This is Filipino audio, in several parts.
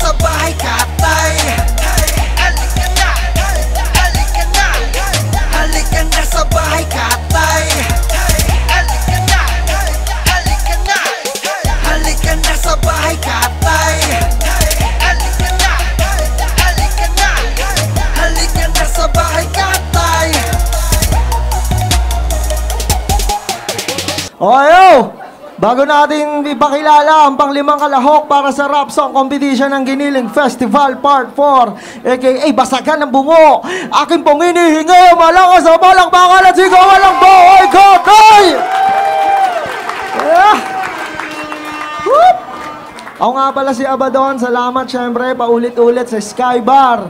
sa bahay katay. Halika na, halika na, halika na sa bahay katay. Halika na, halika na, halika na sa bahay katay. Halika na, halika na, halika na sa bahay katay. Oyo! Bago natin ipakilala ang panglimang kalahok para sa rap song competition ng Giniling Festival Part 4 aka Basagan ng Bungo, akin pong inihingi malakas sa palakpakan at sigawan ng bahay katay! Yeah. Whoop. Ako nga pala si Abaddon, salamat syempre paulit-ulit sa Skybar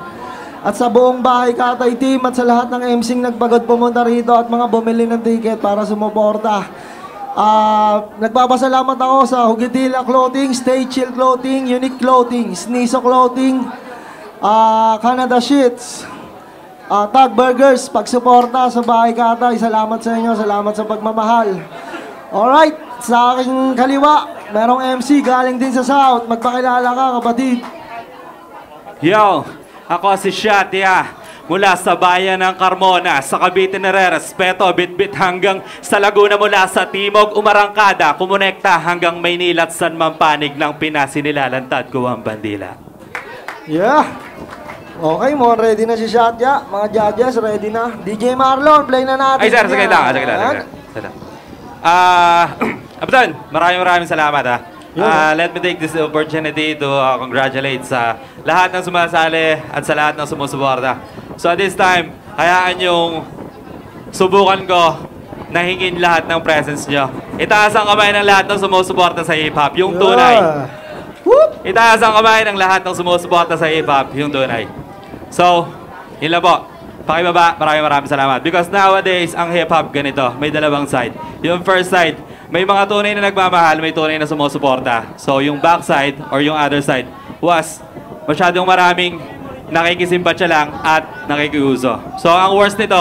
at sa buong bahay katay team at sa lahat ng MC'ng nagpagod pumunta rito at mga bumili ng ticket para sumuporta. Nagpapasalamat ako sa Hugitila Clothing, Stay Chill Clothing, Unique Clothing, Sneezo Clothing, Canada Sheets, Tag Burgers, pagsuporta sa bahay katay. Salamat sa inyo, salamat sa pagmamahal. Alright, sa aking kaliwa, merong MC galing din sa South. Magpakilala ka, kapatid. Yo, ako si Shatia. Mula sa bayan ng Carmona, sa Cavite nare-respeto, bit-bit hanggang sa Laguna, mula sa Timog, umarangkada, kumonekta hanggang Maynila at San Mampanig ng Pinas, nilalantad ko ang bandila. Yeah. Okay, mo ready na si Shatya. Mga judges, ready na. DJ Marlon, play na natin. Ay, sir, sige lang. Abaddon, maraming salamat ha. Let me take this opportunity to congratulate sa lahat ng sumasali at sa lahat ng sumusuporta. So at this time, hayaan yung subukan ko na hingin lahat ng presence nyo. Itaas ang kamay ng lahat ng sumusuporta sa hip-hop, yung tunay. Itaas ang kamay ng lahat ng sumusuporta sa hip-hop, yung tunay. So, yun lang po. Pakibaba, maraming salamat. Because nowadays, ang hip-hop ganito, may dalawang side. Yung first side, may mga tunay na nagmamahal, may tunay na sumusuporta. So, yung backside or yung other side was masyadong maraming nakikisimpatya lang at nakikiuso. So, ang worst nito,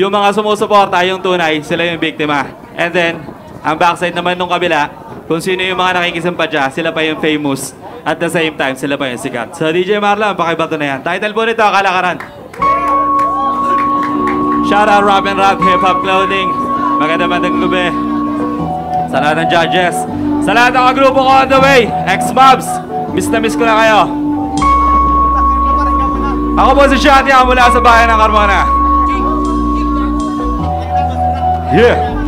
yung mga sumusuporta, yung tunay, sila yung biktima. And then, ang backside naman nung kabila, kung sino yung mga nakikisimpatya, sila pa yung famous. At the same time, sila pa yung sikat. So, DJ Marlon, pakibato na yan. Title po nito, Kalakaran. Shout out Rap and Rap Hip Hop Clothing. Magandang gabi sa lahat ng judges. Sa lahat ng grupo ko on the way. X-Mobs, miss na miss ko na kayo. Ako po si Shatia mula sa bayan ng Carmona. Yeah.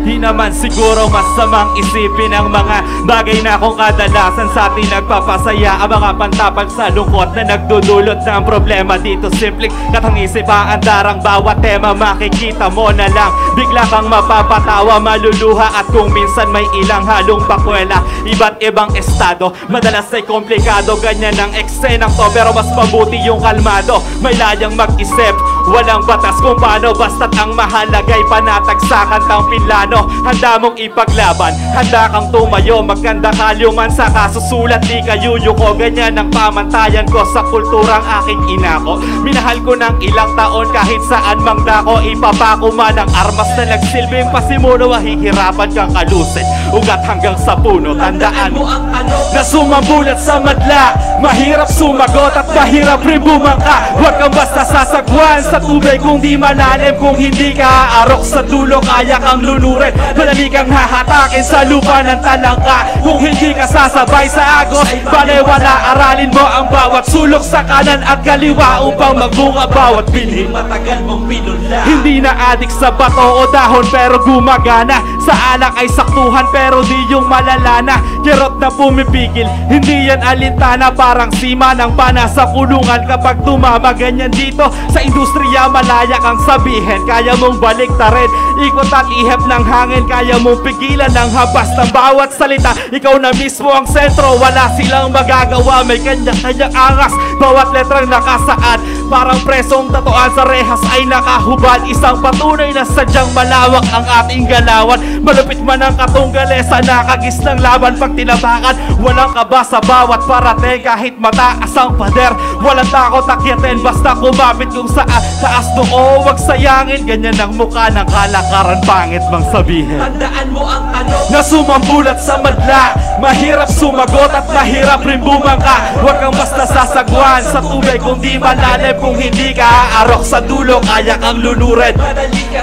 Di naman siguro masamang isipin ang mga bagay na kung kadalasan sa atin nagpapasaya. Ang mga pantapag sa lungkot na nagdudulot ng problema dito. Simpleng katang-isip ang darang bawat tema. Makikita mo na lang, bigla kang mapapatawa, maluluha. At kung minsan may ilang halong pakwela, iba't ibang estado, madalas ay komplikado. Ganyan ang eksenang to, pero mas mabuti yung kalmado. May layang mag-isip, walang batas kung paano, basta't ang mahalagay panatag sa kantang pinlano. Handa mong ipaglaban, handa kang tumayo, magkanda kalyuman sa kasusulat, di kayuyuko. Ganyan ang pamantayan ko sa kulturang aking inako. Minahal ko ng ilang taon kahit saan mang dako. Ipapako man ang armas na nagsilbing pasimuno, mahihirapan kang kalusin ugat hanggang sa puno. Tandaan mo ang na sumambulat sa madla, mahirap sumagot at mahirap rin bumangka. Huwag kang basta sasagwan sa tubig kung di malalim. Kung hindi ka aarok sa dulo, kaya kang lunurin. Madali kang hahatakin sa lupa ng talangka. Kung hindi ka sasabay sa agos, balewala. Aralin mo ang bawat sulok sa kanan at kaliwa upang magbunga bawat binhi. Matagal mong pinula. Hindi na adik sa bato o dahon pero gumagana. Sa alak ay saktuhan pero di yung malalana. Kirot na pumipigil, hindi yan alintana. Parang sima ng pana sa kulungan kapag tumama. Ganyan dito sa industriya, malaya kang sabihin, kaya mong baliktarin. Ikot at ihip ng hangin, kaya mong pigilan ng habas ng bawat salita. Ikaw na mismo ang sentro, wala silang magagawa. May kanya-kanyang angas, bawat letrang nakasaad. Parang presong tatuan sa rehas ay nakahubad. Isang patunay na sadyang malawak ang ating galawan. Malupit man ang katunggalesa, nakagis ng laban. Pag tinabakan, walang kaba sa bawat parating. Kahit mataas ang pader, walang takot akyatin. Basta kumapit kung saan taas noo. Huwag sayangin, ganyan ang mukha ng kalakaran. Pangit mang sabihin, Tandaan mo ang tanong na sumambulat sa madla. Mahirap sumagot at mahirap rin bumangka. Huwag kang basta sasagwan sa tubig kung di malalim. Kung hindi ka aarok sa dulo, kaya kang lulurin.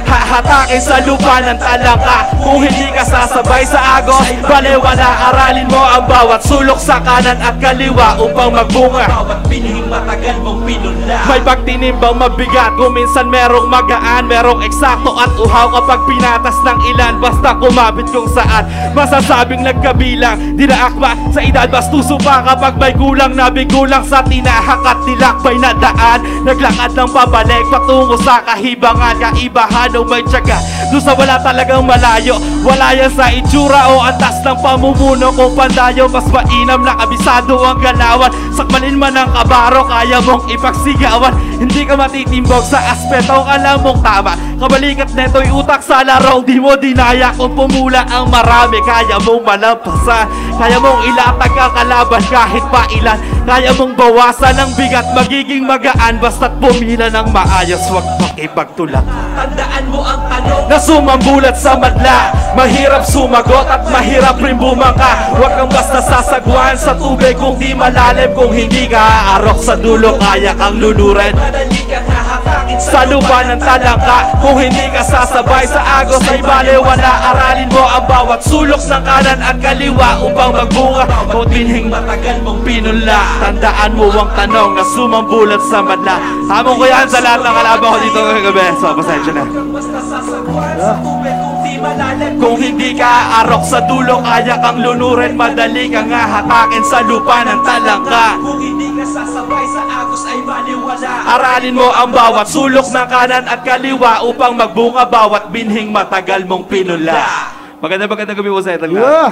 Hahatakin sa lupa ng talangka. Kung hindi ka sasabay sa agos, baliwala. Aralin mo ang bawat sulok sa kanan at kaliwa upang magbunga. Bawat binhing matagal mong pinunla. May pagtinimbang mabigat, kung minsan merong magaan, merong eksakto at uhaw kapag pinatas ng ilan. Basta kumapit kung saan masasabing nagkabilang. Dinaakma sa edad, bastuso pa kapag may kulang. Nabigulang sa tinahak at tilakbay na daan. Naglakad ng pabalik patungo sa kahibangan. Kaibahan o may tiyaga doon sa wala talagang malayo. Wala yan sa itsura o antas ng pamumuno. Kung pandayo, mas mainam na kabisado ang galawan. Sakmalin man ang kabaro, kaya mong ipagsigawan. Hindi ka matitimbog sa aspeto, alam mong tama. Kabalikat neto'y utak sa laro. Di mo dinaya kung pumula ang marami. Kaya mong malampasan, kaya mong ilatag ang kalaban kahit pa ilan. Kaya mong bawasan ang bigat, magiging magaan. Basta't pumila ng maayos, wag pakipagtulak. Tandaan mo ang tanong Na sumambulat sa madla. Mahirap sumagot at mahirap rin bumangka. Huwag kang basta sasagwan sa tubig kung di malalim. Kung hindi ka aarok sa dulo, kaya kang lulurin. madali kang hahatakin Sa lupa ng talangka, kung hindi ka sasabay sa agos ay baliwala. Aralin mo ang bawat sulok ng kanan at kaliwa upang magbunga. Kung binhing matagal mong pinunla, tandaan mo ang tanong na sumambulat sa madla. Hamon ko yan sa lahat ng kalaban ko dito ngayong gabi. So, pasensya na. kang basta sasagwan sa tubig kung di malalim. Kung hindi ka aarok sa dulo, kaya kang lunurin. Madali kang hahatakin sa lupa ng talangka. Kung hindi ka sasabay sa agos ay baliwala. Aralin mo ang bawat sulok ng kanan at kaliwa upang magbunga bawat binhing matagal mong pinula. Magandang gabi po sa itong lahat. Yeah!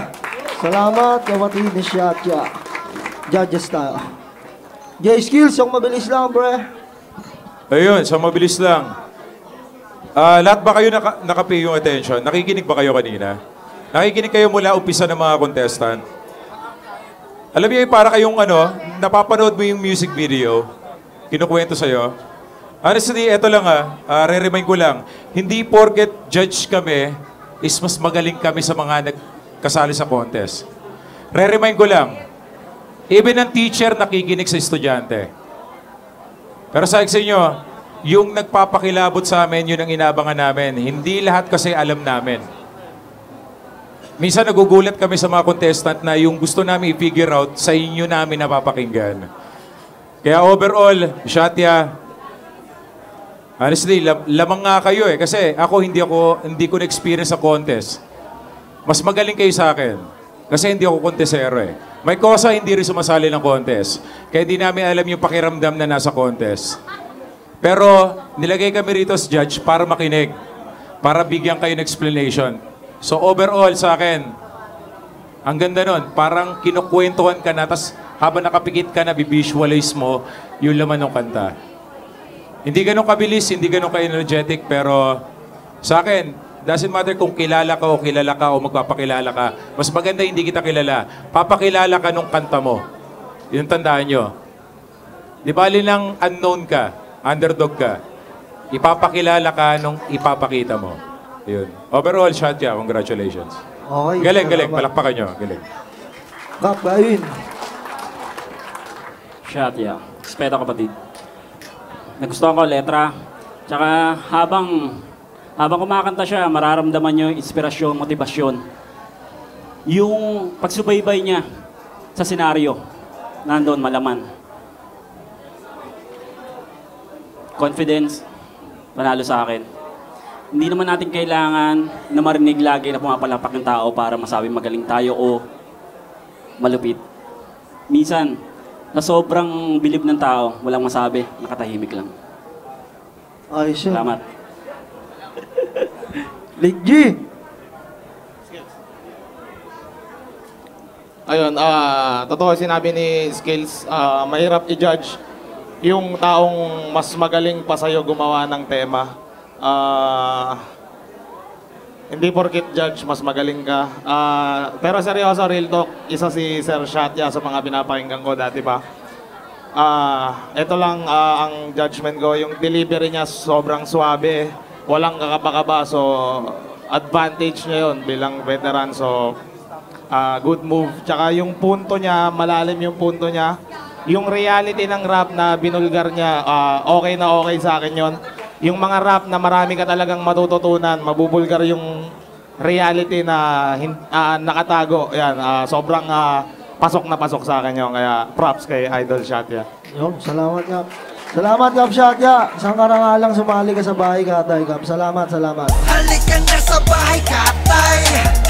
Salamat, kapatid ni Shatya. Judges tayo. J-Skills, yung mabilis lang, pre. Ayun, sa mabilis lang. Lahat ba kayo nakapay yung attention? Nakikinig ba kayo kanina? Nakikinig kayo mula umpisa ng mga contestant? Alam niyo, para kayong napapanood mo yung music video, kinukwento sa'yo. Honestly, eto lang re-remind ko lang, hindi porket judge kami, is mas magaling kami sa mga nagkasali sa contest. Re-remind ko lang, even ang teacher nakikinig sa estudyante. Pero sa inyo, yung nagpapakilabot sa amin, yun ang inabangan namin. Hindi lahat kasi alam namin. Minsan nagugulat kami sa mga contestant na yung gusto namin i-figure out, sa inyo namin napapakinggan. Kaya overall, Shatya, honestly, lamang nga kayo eh. Kasi hindi ko na-experience sa contest. Mas magaling kayo sa akin. Kasi hindi ako kontesero eh. May kosa hindi rin sumasali ng contest. Kaya hindi namin alam yung pakiramdam na nasa contest. Pero nilagay kami rito as judge para makinig. Para bigyan kayo ng explanation. So overall sa akin, ang ganda nun. Parang kinukwentuhan ka na, tapos habang nakapikit ka na, bivisualize mo yung laman ng kanta. Hindi ganun kabilis, hindi ganun ka-energetic, pero sa akin, doesn't matter kung kilala ka o magpapakilala ka. Mas maganda hindi kita kilala. Papakilala ka nung kanta mo. Yun tandaan nyo. Di bali lang unknown ka, underdog ka. Ipapakilala ka nung ipapakita mo. Yun. Overall, Shatya, congratulations. Okay. Galing. salamat. Palakpakan nyo. Galing. Kap, ayun. Shatya. Respeto kapatid. Nagustuhan ko ang letra. Tsaka habang kumakanta siya, mararamdaman niyo yung inspirasyon, motibasyon. Yung pagsubaybay niya sa senaryo, nandoon malaman. Confidence, panalo sa akin. Hindi naman natin kailangan na marinig lagi na pumapalapak ng tao para masabing magaling tayo o malupit. Minsan, na sobrang bilib ng tao, walang masabi, nakatahimik lang. Ayos yun. Salamat. Lig G. Ayun, totoo sinabi ni Skills, mahirap i-judge yung taong mas magaling pa sa'yo gumawa ng tema. Hindi porkit judge, mas magaling ka. Pero seryoso, real talk, isa si Sir Shatya sa mga pinapakinggan ko dati pa. Ito lang ang judgment ko, yung delivery niya sobrang swabe, walang kakaba-kaba, so advantage niya yun bilang veteran, so good move. Tsaka yung punto niya, malalim yung punto niya. Yung reality ng rap na binulgar niya, okay na okay sa akin yon. Yung mga rap na marami ka talagang matututunan, mabubulgar yung reality na nakatago. Yan, sobrang pasok na pasok sa akin yun. Kaya props kay Idol Shatya. Yung, salamat Kap. Salamat Kap Shatya. Isang karangalang sumali ka sa bahay katay Kap. Salamat, salamat. Halika na sa bahay katay.